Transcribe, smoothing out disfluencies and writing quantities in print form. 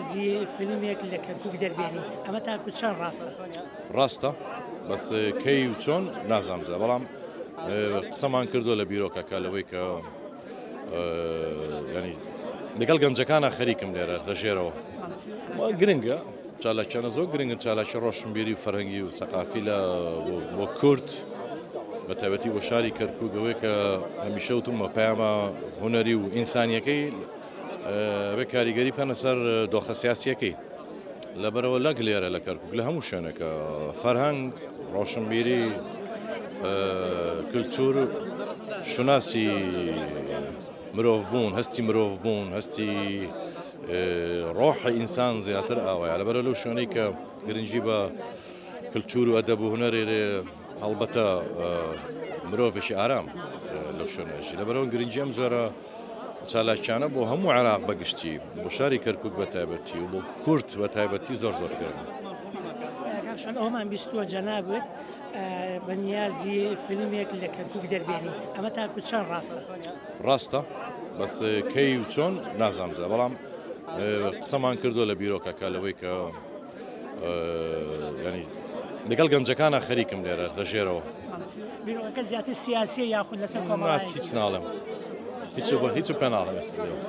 بەنیازی فیلمێک لە کەرکووک دەربێنی ئەمە تاکو چەند ڕاستە؟ ڕاستە بەس کەی و چۆن نازانجا بەڵام قسەمان کردو لە بیرۆکەکە لەوەی کە ینی لەگەڵ گەنجەکانە خەریکم لێرە لەژێرەوە گرنگە چالاکیانە زۆر گرنگن چالاکی ڕۆشنبیری و فەرهەنگی و سەقافی لە بۆ کورد بە تایبەتی بۆ شاری کەرکووکەوەی کە هەمیشە وتممە پەیامە هونەری و ئینسانیەکەی بێ کاریگەری پێنە سەر دۆخە سیاسیەکەی لەبەرەوە لەک لێرە لە کەرکووک لە هەموو شوێنەکە فەرهەنگ ڕۆشنبیری کللتور شوناسی مرۆڤ بوون هەستی مرۆڤ بوون هەستی ڕۆحی ئینسان زیاتر ئاوایە لەبەرە لەو شوێنەی کە گرنگی بە کللتور و ئەدەب و هونەرێ هەڵبەتە مرۆڤێکی ئارام لەو شوێنەشی لەبەرەوە گرنگی ئەم جۆرە چالاکیانە بۆ هەموو عێراق بەگشتی بۆ شاری کەرکووک بە تایبەتی و بۆ کورد بە تایبەتی زۆر زۆر گرنگە. ئەومان بیستووە جەنابێت بەنیازی فیلمێک لە کەرکووک دەربێنی ئەمە تاکو چەند ڕاستە؟ ڕاستە بەس کەی و چۆن نازانجا بەڵام قسەمان کردو لە بیرۆکەکە لەوەی کە ینی لەگەڵ گەنجەکانە خەریکم لێرە لەژێرەوە بیرۆکەکە زیاتر سیاسیە یاخود لەسەر کۆمەڵایەتی؟ هیچ ناڵێم هیچ پێ ناڵێم ئێستا.